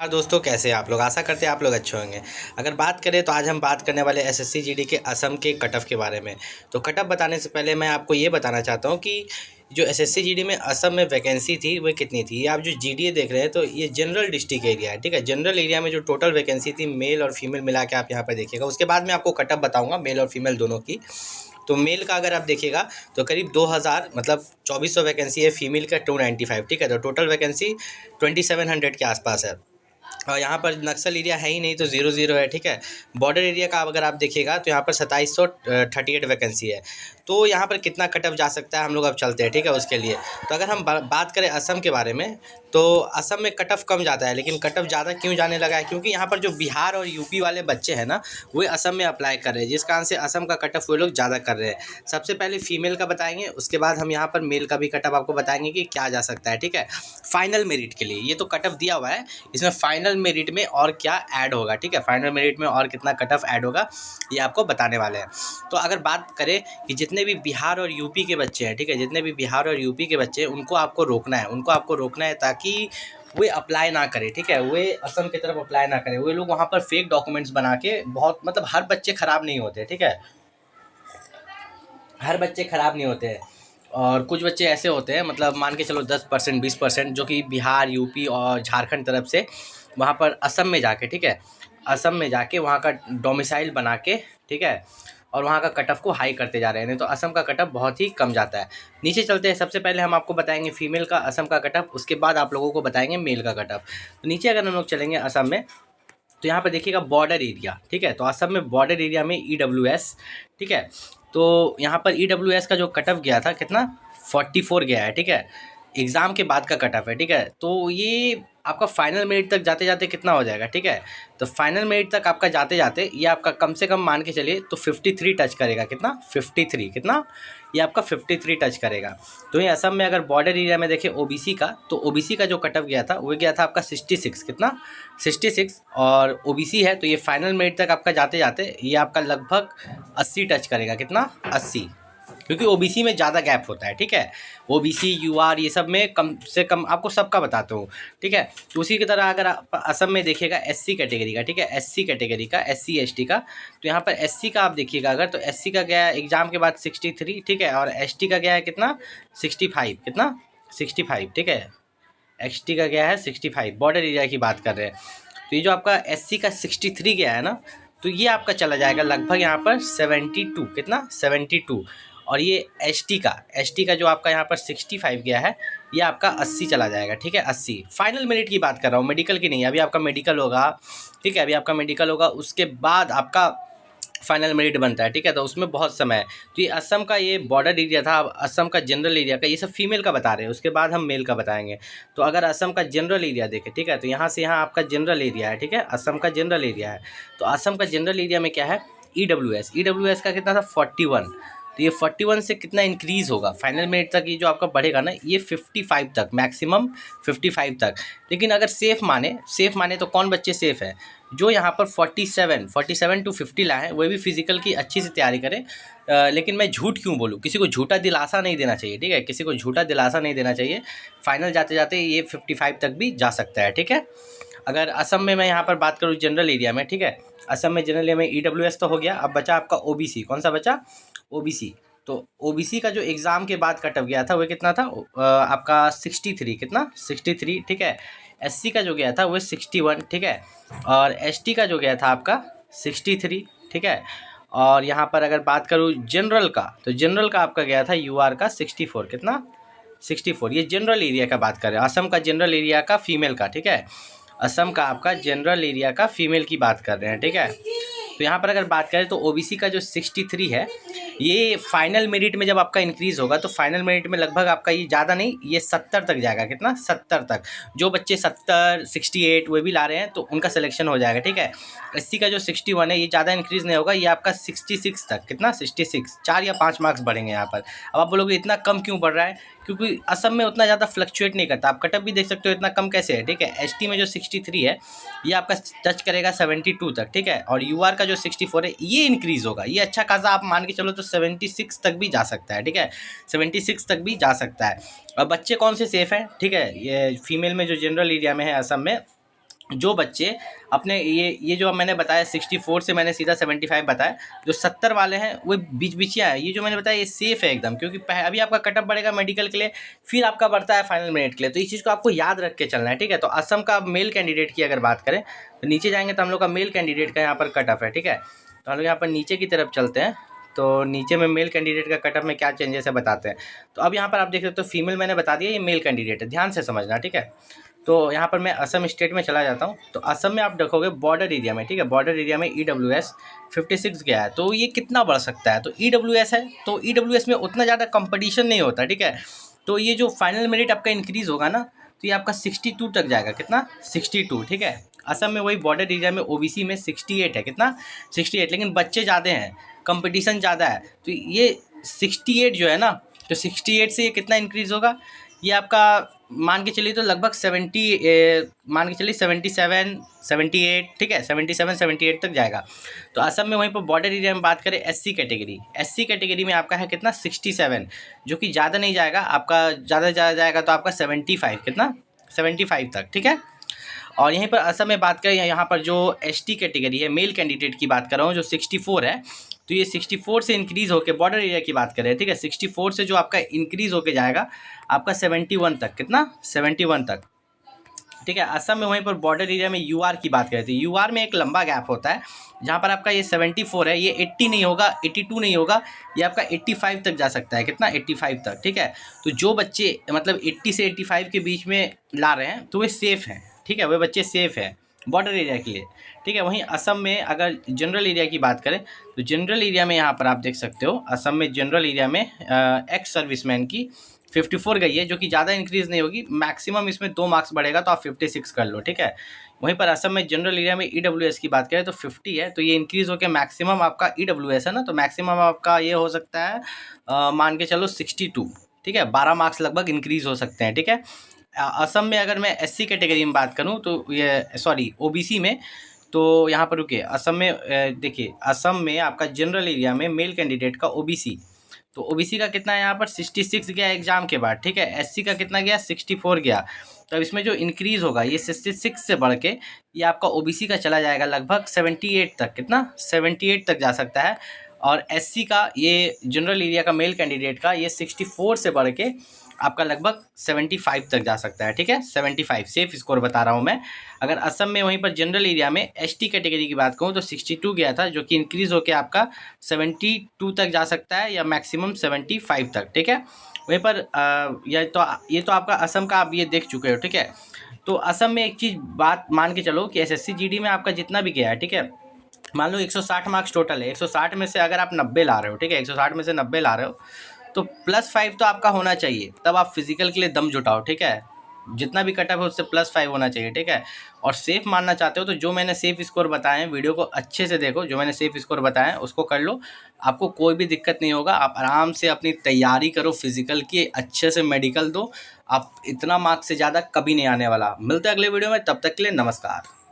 हाँ दोस्तों, कैसे हैं आप लोग। आशा करते हैं आप लोग अच्छे होंगे। अगर बात करें तो आज हम बात करने वाले एसएससी जीडी के असम के कट ऑफ के बारे में। तो कट ऑफ बताने से पहले मैं आपको ये बताना चाहता हूँ कि जो एसएससी जीडी में असम में वैकेंसी थी वो कितनी थी। ये आप जो जीडीए देख रहे हैं तो ये जनरल डिस्ट्रिक्ट एरिया है, ठीक है। जनरल एरिया में जो टोटल वैकेंसी थी मेल और फीमेल मिला के आप यहाँ पर देखिएगा। उसके बाद मैं आपको कट ऑफ बताऊँगा मेल और फीमेल दोनों की। तो मेल का अगर आप देखिएगा तो करीब 2000 मतलब 2400 वैकेंसी है, फीमेल का 295, ठीक है। तो टोटल वैकेंसी 2700 के आसपास है। और यहाँ पर नक्सल एरिया है ही नहीं तो 0-0 है, ठीक है। बॉर्डर एरिया का अगर आप देखिएगा तो यहाँ पर 2738 वैकेंसी है। तो यहाँ पर कितना कट ऑफ जा सकता है हम लोग अब चलते हैं, ठीक है, उसके लिए। तो अगर हम बात करें असम के बारे में तो असम में कट ऑफ कम जाता है, लेकिन कट ऑफ ज़्यादा क्यों जाने लगा है, क्योंकि यहाँ पर जो बिहार और यूपी वाले बच्चे हैं ना वो असम में अप्लाई कर रहे हैं, जिस कारण से असम का कट ऑफ वो लोग ज़्यादा कर रहे हैं। सबसे पहले फीमेल का बताएंगे, उसके बाद हम यहाँ पर मेल का भी कट ऑफ आपको बताएंगे कि क्या जा सकता है, ठीक है। फाइनल मेरिट के लिए ये तो कट ऑफ दिया हुआ है, इसमें फाइनल मेरिट में और क्या ऐड होगा, ठीक है। फाइनल मेरिट में और कितना कट ऑफ ऐड होगा ये आपको बताने वाले हैं। तो अगर बात करें कि जितने भी बिहार और यूपी के बच्चे हैं, ठीक है, जितने भी बिहार और यूपी के बच्चे हैं उनको आपको रोकना है ताकि वे अप्लाई ना करें, ठीक है। वे असम की तरफ अप्लाई ना करें। वे लोग वहाँ पर फेक डॉक्यूमेंट्स बना के बहुत मतलब हर बच्चे ख़राब नहीं होते, ठीक है। हर बच्चे ख़राब नहीं होते हैं। और कुछ बच्चे ऐसे होते हैं मतलब मान के चलो 10% 20% जो कि बिहार यूपी और झारखंड तरफ से वहाँ पर असम में जाके, ठीक है, असम में जाके वहाँ का डोमिसाइल बना के, ठीक है, और वहाँ का कट ऑफ को हाई करते जा रहे हैं। नहीं तो असम का कट ऑफ बहुत ही कम जाता है। नीचे चलते हैं। सबसे पहले हम आपको बताएंगे फीमेल का असम का कट ऑफ, उसके बाद आप लोगों को बताएंगे मेल का कट ऑफ। तो नीचे अगर हम लोग चलेंगे असम में तो यहाँ पर देखिएगा बॉर्डर एरिया, ठीक है। तो असम में बॉर्डर एरिया में ईडब्ल्यूएस, ठीक है। तो यहाँ पर ईडब्ल्यूएस का जो कट ऑफ गया था कितना 44 गया है, ठीक है। एग्ज़ाम के बाद का कट ऑफ है, ठीक है। तो ये आपका फाइनल मेरिट तक जाते जाते कितना हो जाएगा, ठीक है। तो फाइनल मेरिट तक आपका जाते जाते ये आपका कम से कम मान के चलिए तो 53 टच करेगा। कितना 53 कितना, ये आपका 53 टच करेगा। तो ये असम में अगर बॉर्डर एरिया में देखें ओबीसी का, तो ओबीसी का जो कट ऑफ गया था वो गया था आपका 66, कितना 66। और ओबीसी है तो ये फाइनल मेरिट तक आपका जाते जाते ये आपका लगभग 80 टच करेगा। कितना 80, क्योंकि ओबीसी में ज़्यादा गैप होता है, ठीक है। ओबीसी यूआर ये सब में कम से कम आपको सबका बताता हूँ, ठीक है। तो उसी की तरह अगर आप असम में देखिएगा एससी कैटेगरी का, ठीक है, एससी कैटेगरी का, एससी एसटी का, तो यहाँ पर एससी का आप देखिएगा अगर तो एससी का गया है एग्ज़ाम के बाद 63, ठीक है। और एसटी का गया है कितना 65, कितना 65, ठीक है। एसटी का गया है 65, बॉर्डर एरिया की बात कर रहे हैं। तो ये जो आपका एससी का 63 गया है ना, तो ये आपका चला जाएगा लगभग यहाँ पर 72, कितना 72। और ये एसटी का जो आपका यहाँ पर 65 गया है ये आपका 80 चला जाएगा, ठीक है। 80 फाइनल मेरिट की बात कर रहा हूँ, मेडिकल की नहीं। अभी आपका मेडिकल होगा, ठीक है, अभी आपका मेडिकल होगा, उसके बाद आपका फाइनल मेरिट बनता है, ठीक है। तो उसमें बहुत समय है। तो ये असम का ये बॉर्डर एरिया था। अब असम का जनरल एरिया का ये सब फीमेल का बता रहे हैं, उसके बाद हम मेल का बताएंगे। तो अगर असम का जनरल एरिया देखें, ठीक है, तो यहाँ से यहाँ आपका जनरल एरिया है, ठीक है, असम का जनरल एरिया है। तो असम का जनरल एरिया में क्या है ईडब्ल्यूएस का कितना था 41। तो ये 41 से कितना इंक्रीज़ होगा फाइनल मेरिट तक, ये जो आपका बढ़ेगा ना ये 55 तक, मैक्सिमम 55 तक। लेकिन अगर सेफ़ माने तो कौन बच्चे सेफ़ है, जो यहाँ पर 47 टू 50 लाए हैं वह भी फिजिकल की अच्छी से तैयारी करें। लेकिन मैं झूठ क्यों बोलूँ, किसी को झूठा दिलासा नहीं देना चाहिए, ठीक है, किसी को झूठा दिलासा नहीं देना चाहिए। फाइनल जाते जाते ये 55 तक भी जा सकता है, ठीक है। अगर असम में मैं यहाँ पर बात करूँ जनरल एरिया में, ठीक है, असम में जनरल एरिया में ईडब्ल्यूएस तो हो गया। अब बचा आपका ओबीसी, कौन सा बचा ओबीसी। तो ओबीसी का जो एग्ज़ाम के बाद कट ऑफ गया था वो कितना था आपका 63, कितना 63, ठीक है। एससी का जो गया था वो 61, ठीक है। और एसटी का जो गया था आपका 63, ठीक है। और यहाँ पर अगर बात करूँ जनरल का, तो जनरल का आपका गया था यूआर का 64, कितना 64। ये जनरल एरिया का बात कर रहे हैं, असम का जनरल एरिया का फीमेल का, ठीक है। असम का आपका जनरल एरिया का फीमेल की बात कर रहे हैं, ठीक है। तो यहाँ पर अगर बात करें तो ओबीसी का जो 63 है ये फाइनल मेरिट में जब आपका इंक्रीज़ होगा तो फाइनल मेरिट में लगभग आपका ये ज़्यादा नहीं ये 70 तक जाएगा, कितना 70 तक। जो बच्चे 70 68 वो भी ला रहे हैं तो उनका सिलेक्शन हो जाएगा, ठीक है। एससी का जो 61 है ये ज़्यादा इंक्रीज़ नहीं होगा, ये आपका 66 तक, कितना 66, 4 या 5 मार्क्स बढ़ेंगे यहाँ पर। अब आप बोलोगे इतना कम क्यों बढ़ रहा है, क्योंकि असम में उतना ज़्यादा फ्लक्चुएट नहीं करता। आप कट ऑफ भी देख सकते हो इतना कम कैसे है, ठीक है। एसटी में जो 63 है ये आपका टच करेगा 72 तक, ठीक है। और यूआर का जो 64 है ये इंक्रीज़ होगा, ये अच्छा खासा आप मान के चलो तो 76 तक भी जा सकता है, ठीक है, 76 तक भी जा सकता है। अब बच्चे कौन से सेफ़ हैं, ठीक है, ये फीमेल में जो जनरल एरिया में है असम में जो बच्चे अपने ये जो मैंने बताया 64 से मैंने सीधा 75 बताया, जो 70 वाले हैं वो बीच बीचिया है। ये जो मैंने बताया ये सेफ़ है एकदम, क्योंकि अभी आपका कटअप बढ़ेगा मेडिकल के लिए, फिर आपका बढ़ता है फाइनल मेरिट के लिए, तो इस चीज़ को आपको याद रख के चलना है, ठीक है। तो असम का मेल कैंडिडेट की अगर बात करें तो नीचे जाएंगे तो हम लोग का मेल कैंडिडेट का यहाँ पर कटअप है, ठीक है। तो हम लोग यहाँ पर नीचे की तरफ चलते हैं, तो नीचे में मेल कैंडिडेट का कटअप में क्या चेंजेस है बताते हैं। तो अब यहाँ पर आप देख सकते हो फीमेल मैंने बता दिया, ये मेल कैंडिडेट है, ध्यान से समझना, ठीक है। तो यहाँ पर मैं असम स्टेट में चला जाता हूँ। तो असम में आप देखोगे बॉर्डर एरिया में, ठीक है, बॉर्डर एरिया में EWS 56 गया है। तो ये कितना बढ़ सकता है, तो EWS है, तो EWS में उतना ज़्यादा कंपटीशन नहीं होता, ठीक है। तो ये जो फाइनल मेरिट आपका इंक्रीज़ होगा ना, तो ये आपका 62 तक जाएगा, कितना 62, ठीक है। असम में वही बॉर्डर एरिया में OBC में 68 है, कितना 68, लेकिन बच्चे ज़्यादा हैं, कंपटीशन ज़्यादा है, तो ये 68 जो है ना, तो 68 से ये कितना इंक्रीज़ होगा, ये आपका मान के चलिए तो लगभग 70, मान के चलिए 77 78, ठीक है, 77 78 तक जाएगा। तो असम में वहीं पर बॉर्डर एरिया में बात करें SC कैटेगरी में आपका है कितना 67, जो कि ज़्यादा नहीं जाएगा आपका, ज़्यादा जाएगा तो आपका 75, कितना 75 तक, ठीक है। और यहीं पर असम में बात करें, यहाँ पर जो ST कैटेगरी है, मेल कैंडिडेट की बात कर रहा हूँ, जो 64 है, तो ये 64 से इंक्रीज़ होकर बॉर्डर एरिया की बात करें, ठीक है, 64 से जो आपका इंक्रीज़ होके जाएगा आपका 71 तक, कितना 71 तक, ठीक है। असम में वहीं पर बॉर्डर एरिया में UR की बात करें तो UR में एक लंबा गैप होता है, जहाँ पर आपका ये 74 है, ये 80 नहीं होगा, 82 नहीं होगा, ये आपका 85 तक जा सकता है, कितना 85 तक, ठीक है। तो जो बच्चे मतलब 80 से 85 के बीच में ला रहे हैं तो वे सेफ़ हैं, ठीक है, वे बच्चे सेफ़ हैं बॉर्डर एरिया के लिए, ठीक है। वहीं असम में अगर जनरल एरिया की बात करें तो जनरल एरिया में यहाँ पर आप देख सकते हो, असम में जनरल एरिया में एक्स सर्विसमैन की 54 गई है, जो कि ज़्यादा इंक्रीज़ नहीं होगी, मैक्सिमम इसमें 2 मार्क्स बढ़ेगा तो आप 56 कर लो, ठीक है। वहीं पर असम में जनरल एरिया में EWS की बात करें तो 50 है, तो ये इंक्रीज़ होकर मैक्सिमम आपका EWS है ना, तो मैक्सिमम आपका ये हो सकता है मान के चलो 62, ठीक है, 12 मार्क्स लगभग इंक्रीज़ हो सकते हैं, ठीक है। असम में अगर मैं SC कैटेगरी में बात करूँ तो ये सॉरी OBC में, तो यहाँ पर रुकिए, असम में देखिए, असम में आपका जनरल एरिया में मेल कैंडिडेट का OBC, तो OBC का कितना है यहाँ पर 66 गया एग्जाम के बाद, ठीक है। SC का कितना गया 64 गया, तो अब इसमें जो इंक्रीज़ होगा ये 66 से बढ़ के ये आपका OBC का चला जाएगा लगभग 78 तक, कितना 78 तक जा सकता है। और SC का ये जनरल एरिया का मेल कैंडिडेट का ये 64 से बढ़ के आपका लगभग 75 तक जा सकता है, ठीक है, 75 सेफ स्कोर बता रहा हूँ मैं। अगर असम में वहीं पर जनरल एरिया में ST कैटेगरी की बात करूँ तो 62 गया था, जो कि इंक्रीज़ होकर आपका 72 तक जा सकता है या मैक्सिमम 75 तक, ठीक है। वहीं पर ये तो आपका असम का आप ये देख चुके हो, ठीक है। तो असम में एक चीज़ बात मान के चलो कि SSC GD में आपका जितना भी गया है, ठीक है, मान लो 160 मार्क्स टोटल है, 160 में से अगर आप 90 ला रहे हो, ठीक है, 160 में से 90 ला रहे हो तो +5 तो आपका होना चाहिए, तब आप फिजिकल के लिए दम जुटाओ, ठीक है। जितना भी कटअप है उससे +5 होना चाहिए, ठीक है। और सेफ़ मानना चाहते हो तो जो मैंने सेफ़ स्कोर बताए हैं, वीडियो को अच्छे से देखो, जो मैंने सेफ़ स्कोर बताए हैं उसको कर लो, आपको कोई भी दिक्कत नहीं होगा। आप आराम से अपनी तैयारी करो फिजिकल की, अच्छे से मेडिकल दो, आप इतना मार्क्स से ज़्यादा कभी नहीं आने वाला। मिलते हैं अगले वीडियो में, तब तक के लिए नमस्कार।